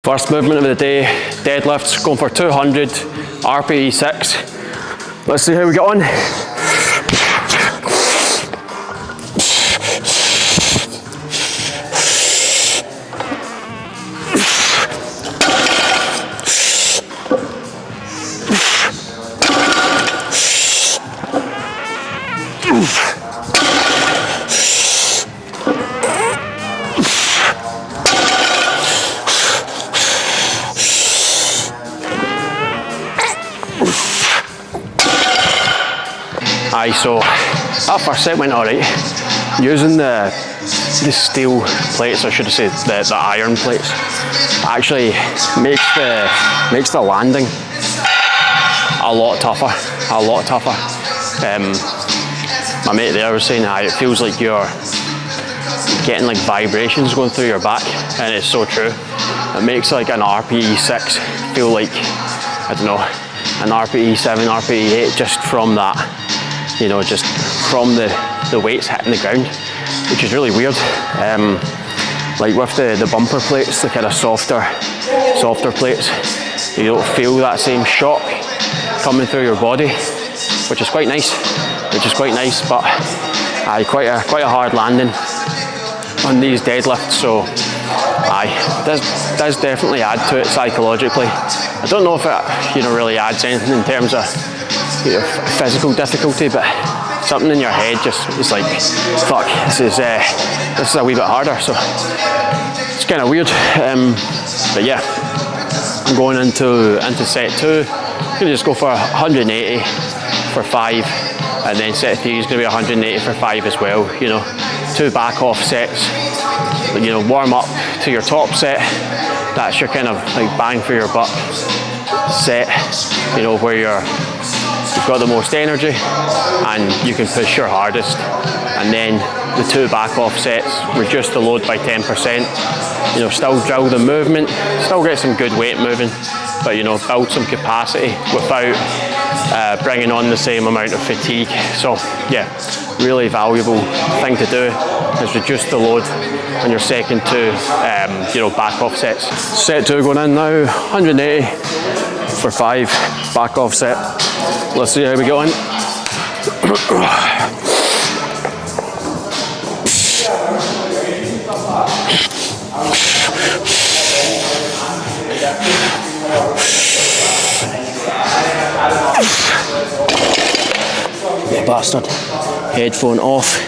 First movement of the day, deadlifts, going for 200, RPE 6. Let's see how we get on. Aye, so that first set went alright. Using the steel plates, or should I say the iron plates, actually makes the landing a lot tougher. My mate there was saying it feels like you're getting like vibrations going through your back, and it's so true. It makes like an RPE 6 feel like, I don't know, an RPE 7, RPE 8 just from that. You know, just from the weights hitting the ground, which is really weird. Like with the bumper plates, the kind of softer plates, you don't feel that same shock coming through your body, which is quite nice. But quite a hard landing on these deadlifts. So does definitely add to it psychologically. I don't know if it really adds anything in terms of physical difficulty, but something in your head just is like, fuck, this is a wee bit harder. So it's kind of weird. But yeah, I'm going into set 2. I'm gonna just go for 180 for 5, and then set 3 is gonna be 180 for 5 as well. 2 back off sets. Warm up to your top set. That's your kind of like bang for your buck set. Where you've got the most energy and you can push your hardest. And then the 2 back off sets, reduce the load by 10%. Still drill the movement, still get some good weight moving, but build some capacity without bringing on the same amount of fatigue. So yeah, really valuable thing to do is reduce the load on your second 2 back off sets. Set 2 going in now, 180 for 5 back off set. Let's see how we get on. You bastard. Headphone off.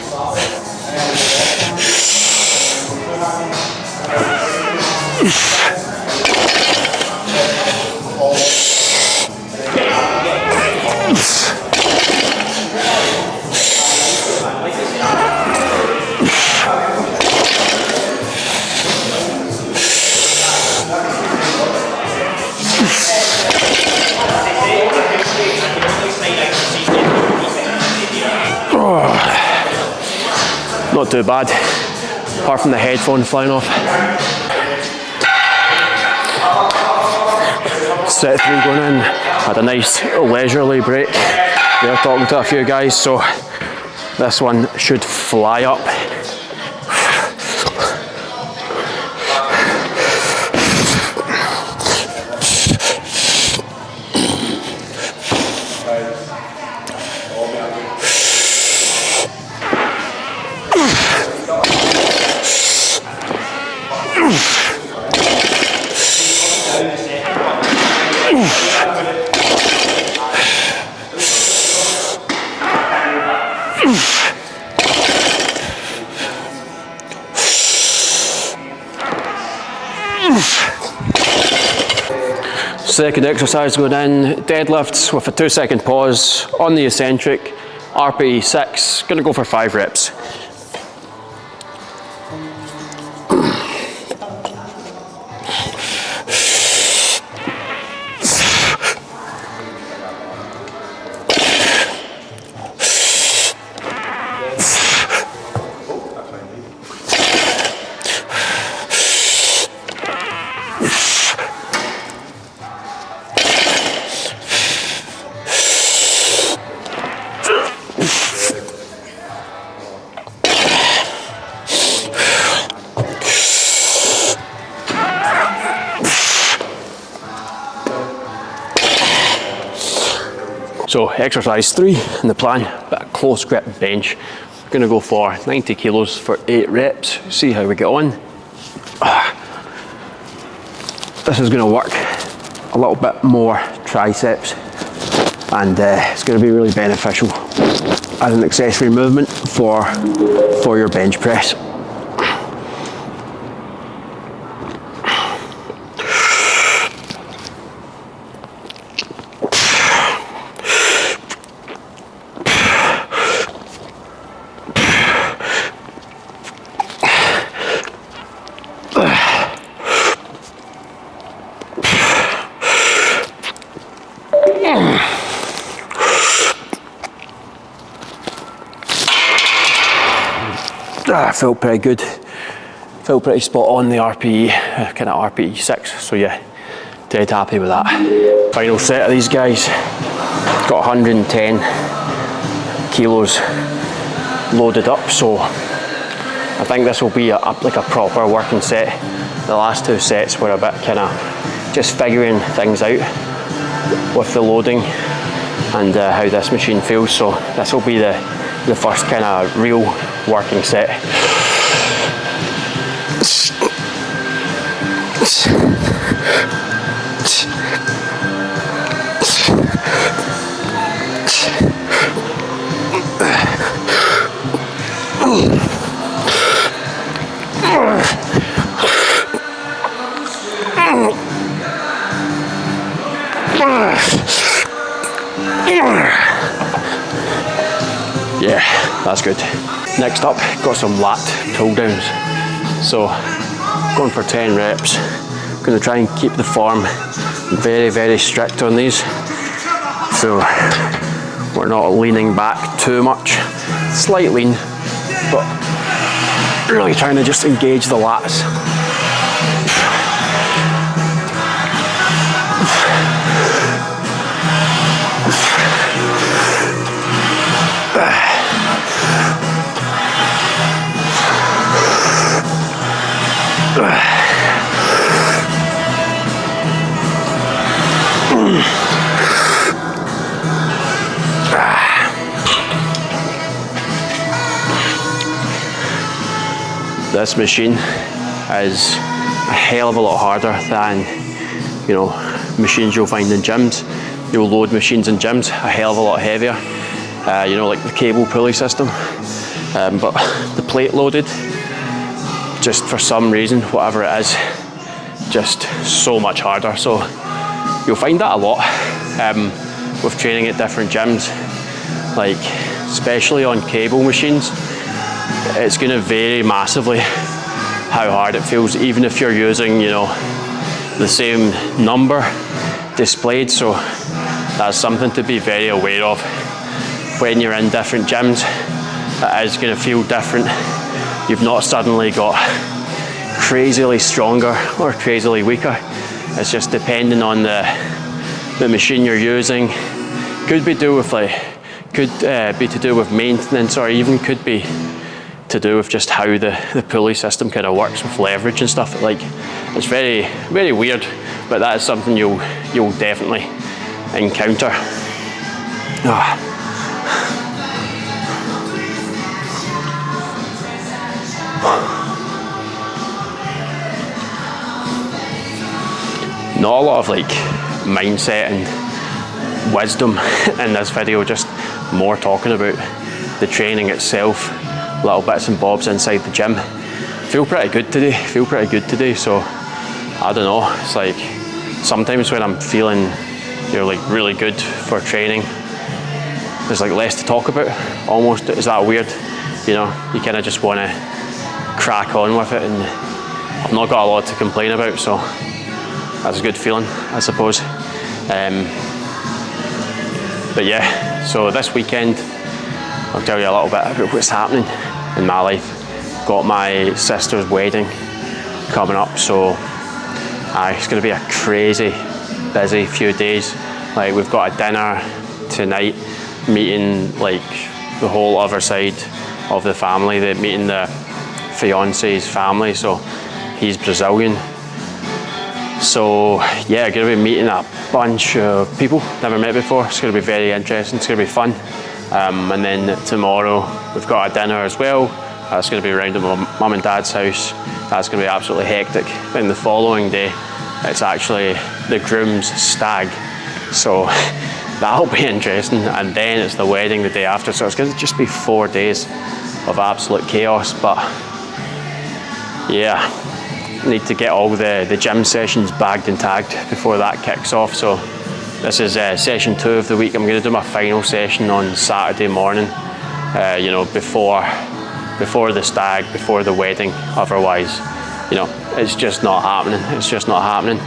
Not too bad, apart from the headphone flying off. Set 3 going in, had a nice leisurely break. We were talking to a few guys, so this one should fly up. Second exercise going in, deadlifts with a 2-second pause on the eccentric, RPE 6, gonna go for 5 reps. So exercise 3 in the plan, but a close grip bench. We're going to go for 90 kilos for 8 reps, see how we get on. This is going to work a little bit more triceps, and it's going to be really beneficial as an accessory movement for your bench press. Felt pretty good, felt pretty spot on the RPE, kind of RPE 6, so yeah, dead happy with that. Final set of these guys, got 110 kilos loaded up, so I think this will be like a proper working set. The last 2 sets were a bit kind of just figuring things out with the loading and how this machine feels, so this will be the first kind of real working set. Yeah, that's good. Next up, got some lat pull downs. So, going for 10 reps. Going to try and keep the form very, very strict on these. So, we're not leaning back too much. Slight lean, but really trying to just engage the lats. This machine is a hell of a lot harder than, you know, machines you'll find in gyms. You'll load machines in gyms a hell of a lot heavier, you know, like the cable pulley system. But the plate loaded, just for some reason, whatever it is, just so much harder. So you'll find that a lot with training at different gyms, like especially on cable machines. It's going to vary massively how hard it feels, even if you're using, you know, the same number displayed. So that's something to be very aware of when you're in different gyms. It is going to feel different. You've not suddenly got crazily stronger or crazily weaker. It's just depending on the machine you're using. Could be to do with be to do with maintenance, or even could be to do with just how the pulley system kind of works with leverage and stuff. Like, it's very, very weird, but that is something you'll definitely encounter. Not a lot of like mindset and wisdom in this video, just more talking about the training itself, little bits and bobs inside the gym. Feel pretty good today, so I don't know, it's like sometimes when I'm feeling, you know, like really good for training, there's like less to talk about almost. Is that weird? You know, you kind of just want to crack on with it, and I've not got a lot to complain about, so that's a good feeling, I suppose. But yeah, so this weekend I'll tell you a little bit about what's happening in my life. Got my sister's wedding coming up, so it's going to be a crazy busy few days. Like, we've got a dinner tonight, meeting like the whole other side of the family. They're meeting the fiance's family, so he's Brazilian. So yeah, going to be meeting a bunch of people never met before. It's going to be very interesting. It's going to be fun. And then tomorrow we've got a dinner as well. That's going to be around at my mum and dad's house. That's going to be absolutely hectic. Then the following day, it's actually the groom's stag. So that'll be interesting. And then it's the wedding the day after. So it's going to just be 4 days of absolute chaos. But yeah, need to get all the gym sessions bagged and tagged before that kicks off. So this is session 2 of the week. I'm going to do my final session on Saturday morning, you know, before the stag, before the wedding. Otherwise, you know, it's just not happening. It's just not happening.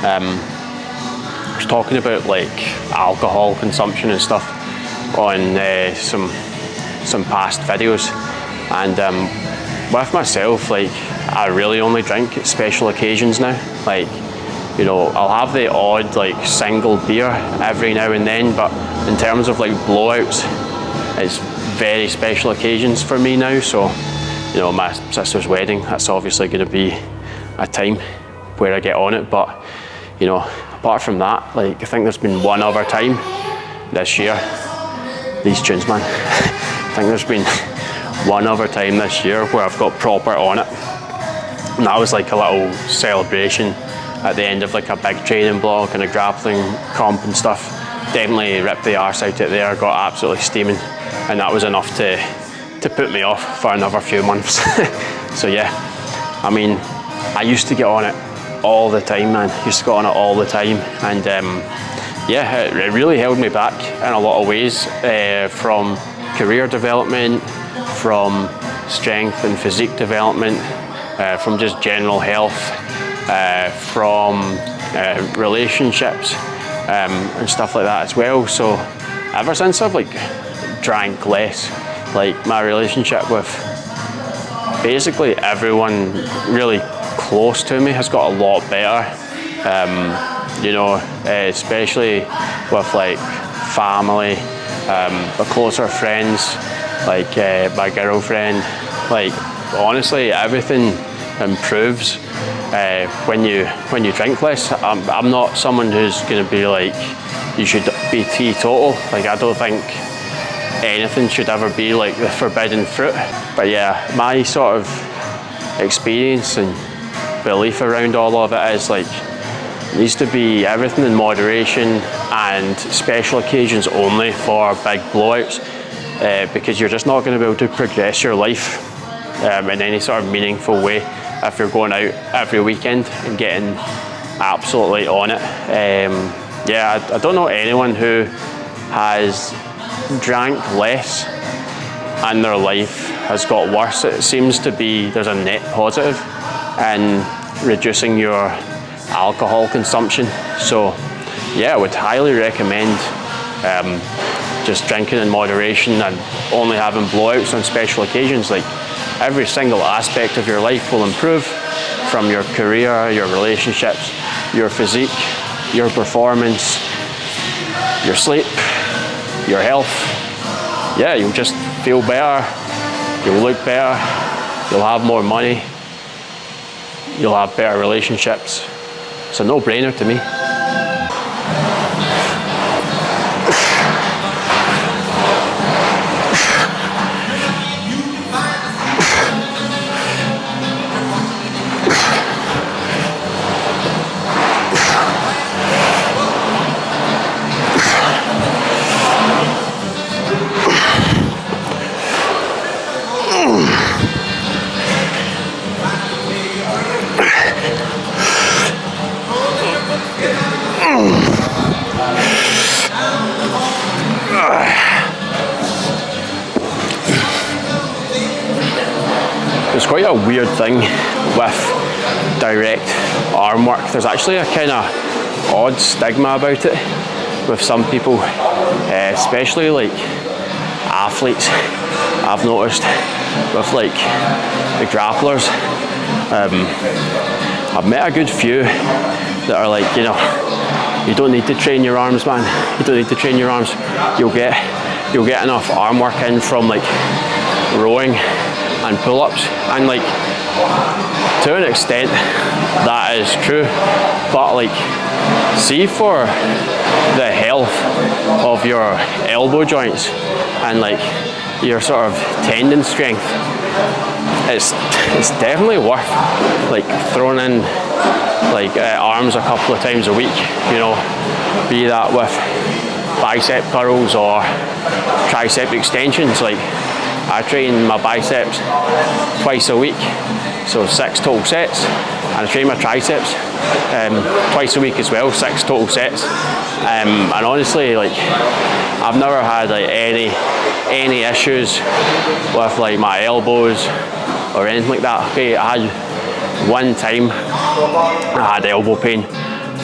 I was talking about like alcohol consumption and stuff on some past videos, and with myself, like, I really only drink at special occasions now. Like, you know, I'll have the odd like single beer every now and then, but in terms of like blowouts, it's very special occasions for me now. So, you know, my sister's wedding, that's obviously going to be a time where I get on it. But, you know, apart from that, like, I think there's been one other time this year. These tunes, man. I think there's been one other time this year where I've got proper on it. And that was like a little celebration at the end of like a big training block and a grappling comp and stuff. Definitely ripped the arse out it there, got absolutely steaming. And that was enough to put me off for another few months. So yeah, I mean, I used to get on it all the time, man. Used to get on it all the time. And yeah, it really held me back in a lot of ways, from career development, from strength and physique development, from just general health, from relationships and stuff like that as well. So ever since I've like drank less, like, my relationship with basically everyone really close to me has got a lot better. You know, especially with like family, the closer friends, like my girlfriend. Like, honestly, everything improves when you drink less. I'm not someone who's going to be like, you should be teetotal. Like, I don't think anything should ever be like the forbidden fruit. But yeah, my sort of experience and belief around all of it is like, it needs to be everything in moderation and special occasions only for big blowouts, because you're just not going to be able to progress your life in any sort of meaningful way if you're going out every weekend and getting absolutely on it. Yeah, I don't know anyone who has drank less and their life has got worse. It seems to be there's a net positive in reducing your alcohol consumption. So yeah, I would highly recommend just drinking in moderation and only having blowouts on special occasions. Like, every single aspect of your life will improve, from your career, your relationships, your physique, your performance, your sleep, your health. Yeah, you'll just feel better, you'll look better, you'll have more money, you'll have better relationships. It's a no-brainer to me. It's quite a weird thing with direct arm work. There's actually a kind of odd stigma about it with some people, especially like athletes. I've noticed with like the grapplers. I've met a good few that are like, you know, you don't need to train your arms, man. You don't need to train your arms. You'll get enough arm work in from like rowing and pull-ups, and like to an extent, that is true. But like, see for the health of your elbow joints and like your sort of tendon strength, it's definitely worth like throwing in like arms a couple of times a week, you know, be that with bicep curls or tricep extensions. Like, I train my biceps twice a week, so 6 total sets, and I train my triceps twice a week as well, 6 total sets. And honestly, like, I've never had like any issues with like my elbows or anything like that. Okay, I had one time I had elbow pain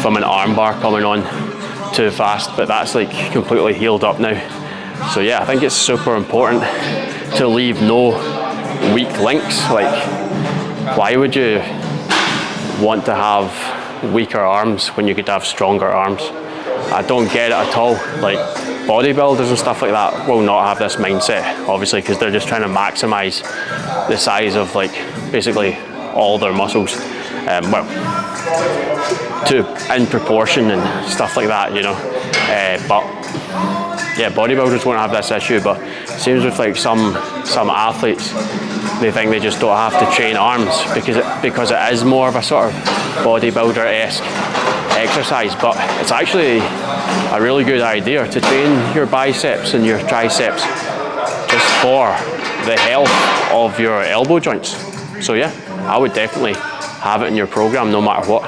from an arm bar coming on too fast, but that's like completely healed up now. So yeah, I think it's super important to leave no weak links. Like, why would you want to have weaker arms when you could have stronger arms? I don't get it at all. Like, bodybuilders and stuff like that will not have this mindset, obviously, because they're just trying to maximize the size of like basically all their muscles, well, in proportion and stuff like that, you know. But yeah, bodybuilders won't have this issue, but it seems with like some athletes, they think they just don't have to train arms because it is more of a sort of bodybuilder-esque exercise. But it's actually a really good idea to train your biceps and your triceps just for the health of your elbow joints. So yeah, I would definitely have it in your program no matter what.